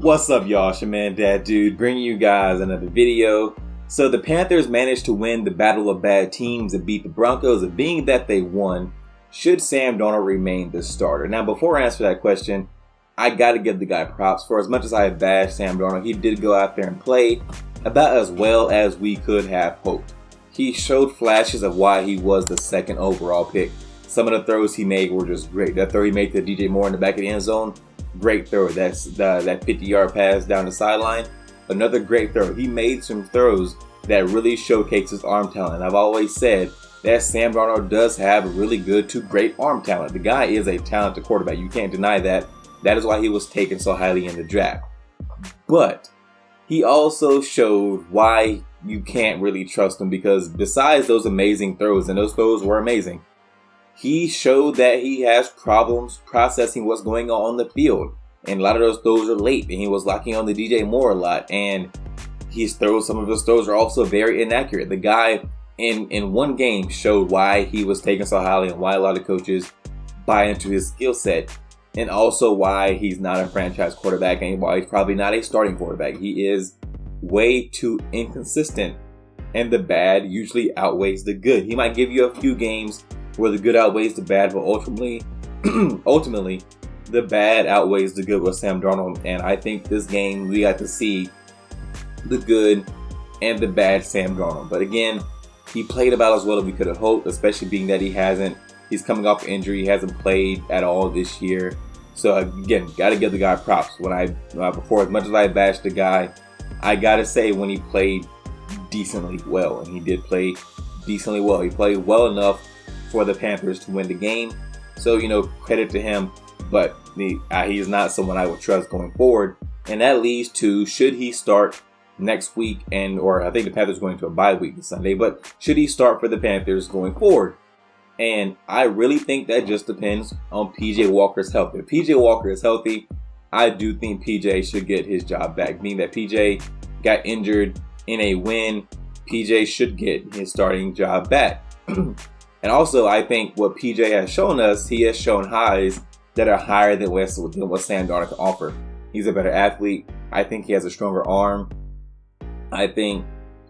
What's up, y'all? It's your man, Dad Dude, bringing you guys another video. So the Panthers managed to win the battle of bad teams and beat the Broncos, and being that they won, should Sam Darnold remain the starter? Now, before I answer that question, I gotta give the guy props. For as much as I have bashed Sam Darnold, he did go out there and play about as well as we could have hoped. He showed flashes of why he was the second overall pick. Some of the throws he made were just great. That throw he made to DJ Moore in the back of the end zone, great throw. That's that 50-yard pass down the sideline, another great throw. He made some throws that really showcase his arm talent. I've always said that Sam Darnold does have really good to great arm talent. The guy is a talented quarterback. You can't deny that. That is why he was taken so highly in the draft. But he also showed why you can't really trust him, because besides those amazing throws, and those throws were amazing, he showed that he has problems processing what's going on the field. And a lot of those throws are late, and he was locking on the DJ Moore a lot. And some of his throws are also very inaccurate. The guy in one game showed why he was taken so highly and why a lot of coaches buy into his skill set. And also why he's not a franchise quarterback and why he's probably not a starting quarterback. He is way too inconsistent, and the bad usually outweighs the good. He might give you a few games where the good outweighs the bad, but ultimately, the bad outweighs the good with Sam Darnold. And I think this game we got to see the good and the bad Sam Darnold. But again, he played about as well as we could have hoped, especially being that he's coming off injury. He hasn't played at all this year. So again, got to give the guy props. Before, as much as I bashed the guy, I got to say when he played decently well, and he did play decently well. He played well enough for the Panthers to win the game. So, credit to him. But he's not someone I would trust going forward. And that leads to, should he start next week, or I think the Panthers are going to a bye week this Sunday, but should he start for the Panthers going forward? And I really think that just depends on PJ Walker's health. If PJ Walker is healthy, I do think PJ should get his job back. Meaning that PJ got injured in a win, PJ should get his starting job back. And also, I think what PJ has shown us, he has shown highs that are higher than what Sam Darnold can offer. He's a better athlete. I think he has a stronger arm. I think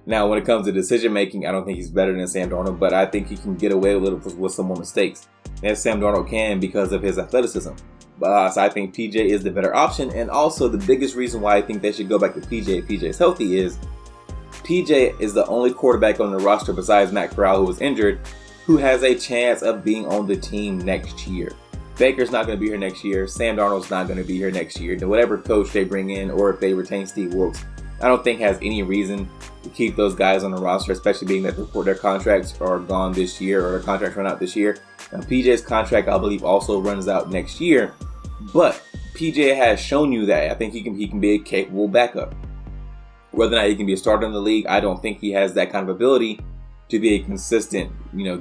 now when it comes to decision making, I don't think he's better than Sam Darnold, but I think he can get away with some more mistakes, as Sam Darnold can because of his athleticism. So I think PJ is the better option. And also the biggest reason why I think they should go back to PJ if PJ is healthy is PJ is the only quarterback on the roster besides Matt Corral, who was injured, who has a chance of being on the team next year. Baker's not going to be here next year. Sam Darnold's not going to be here next year. Whatever coach they bring in, or if they retain Steve Wilkes, I don't think has any reason to keep those guys on the roster, especially being that their contracts are gone this year, or their contracts run out this year. Now, PJ's contract, I believe, also runs out next year. But PJ has shown you that I think he can be a capable backup. Whether or not he can be a starter in the league, I don't think he has that kind of ability to be a consistent,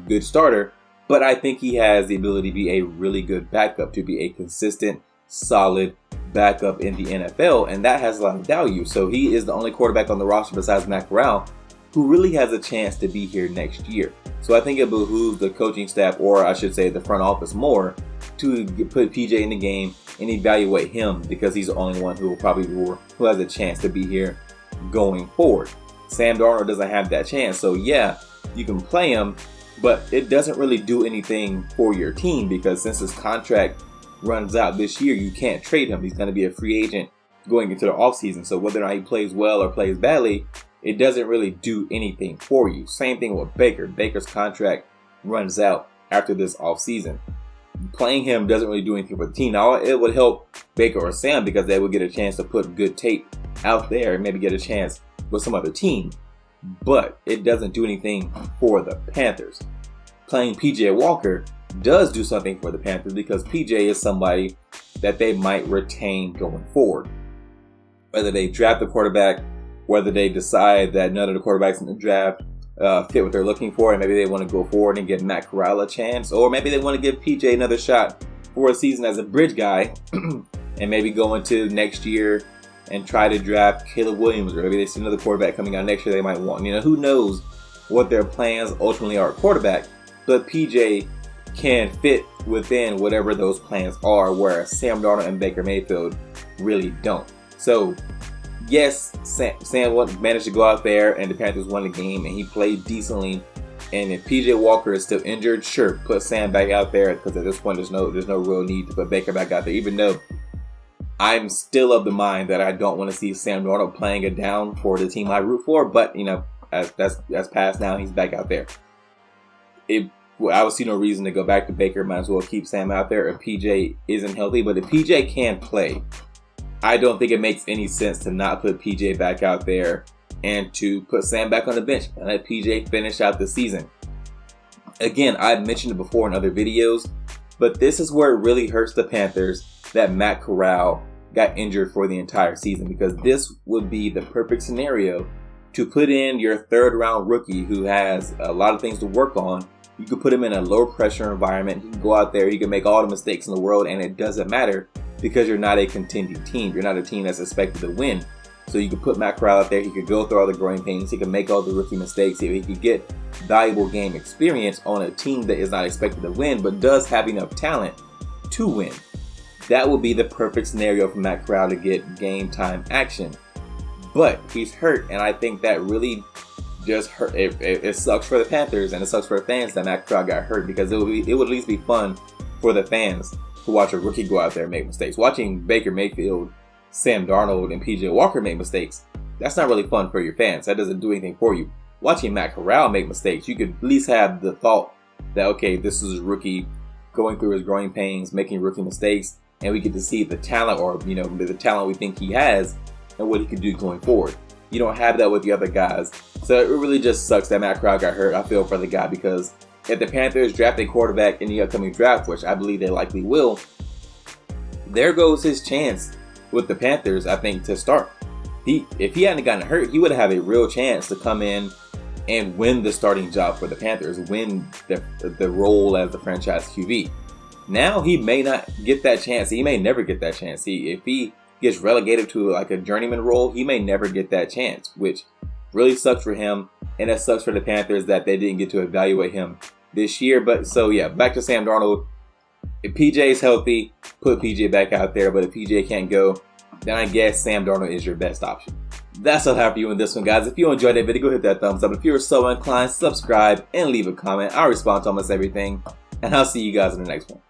good starter. But I think he has the ability to be a really good backup, to be a consistent, solid backup in the NFL, and that has a lot of value. So he is the only quarterback on the roster besides Matt Corral who really has a chance to be here next year. So I think it behooves the coaching staff, or I should say the front office, more to put PJ in the game and evaluate him, because he's the only one who has a chance to be here going forward. Sam Darnold doesn't have that chance. So yeah, you can play him, but it doesn't really do anything for your team, because since his contract runs out this year, you can't trade him. He's going to be a free agent going into the offseason. So whether or not he plays well or plays badly, it doesn't really do anything for you. Same thing with Baker. Baker's contract runs out after this offseason. Playing him doesn't really do anything for the team. Now, it would help Baker or Sam because they would get a chance to put good tape out there and maybe get a chance with some other team. But it doesn't do anything for the Panthers. Playing PJ Walker does do something for the Panthers, because PJ is somebody that they might retain going forward. Whether they draft the quarterback, whether they decide that none of the quarterbacks in the draft fit what they're looking for, and maybe they want to go forward and give Matt Corral a chance, or maybe they want to give PJ another shot for a season as a bridge guy, and maybe go into next year and try to draft Caleb Williams, or maybe they see another quarterback coming out next year they might want. Who knows what their plans ultimately are at quarterback, but PJ can fit within whatever those plans are, whereas Sam Darnold and Baker Mayfield really don't. So, yes, Sam managed to go out there and the Panthers won the game and he played decently. And if PJ Walker is still injured, sure, put Sam back out there because at this point there's no real need to put Baker back out there. Even though I'm still of the mind that I don't want to see Sam Darnold playing it down for the team I root for. But as that's past now, he's back out there. I would see no reason to go back to Baker. Might as well keep Sam out there if PJ isn't healthy. But if PJ can play, I don't think it makes any sense to not put PJ back out there and to put Sam back on the bench and let PJ finish out the season. Again, I've mentioned it before in other videos, but this is where it really hurts the Panthers that Matt Corral got injured for the entire season, because this would be the perfect scenario to put in your third round rookie who has a lot of things to work on. You could put him in a low pressure environment. He can go out there, he can make all the mistakes in the world, and it doesn't matter because you're not a contending team. You're not a team that's expected to win. So you could put Matt Corral out there. He could go through all the growing pains. He could make all the rookie mistakes. He could get valuable game experience on a team that is not expected to win, but does have enough talent to win. That would be the perfect scenario for Matt Corral to get game time action. But he's hurt, and I think that really just hurt. It sucks for the Panthers, and it sucks for the fans that Matt Corral got hurt, because it would at least be fun for the fans to watch a rookie go out there and make mistakes. Watching Baker Mayfield, Sam Darnold, and PJ Walker make mistakes, that's not really fun for your fans. That doesn't do anything for you. Watching Matt Corral make mistakes, you could at least have the thought that, okay, this is a rookie going through his growing pains, making rookie mistakes, and we get to see the talent, or the talent we think he has and what he could do going forward. You don't have that with the other guys. So it really just sucks that Matt Corral got hurt. I feel for the guy, because if the Panthers draft a quarterback in the upcoming draft, which I believe they likely will, there goes his chance with the Panthers, I think, to start. If he hadn't gotten hurt, he would have a real chance to come in and win the starting job for the Panthers, win the role as the franchise QB. Now he may not get that chance. He may never get that chance. If he gets relegated to like a journeyman role, he may never get that chance, which really sucks for him. And it sucks for the Panthers that they didn't get to evaluate him this year. But so yeah, back to Sam Darnold. If PJ is healthy, put PJ back out there. But if PJ can't go, then I guess Sam Darnold is your best option. That's all I have for you in this one, guys. If you enjoyed that video, go hit that thumbs up. If you're so inclined, subscribe and leave a comment. I'll respond to almost everything. And I'll see you guys in the next one.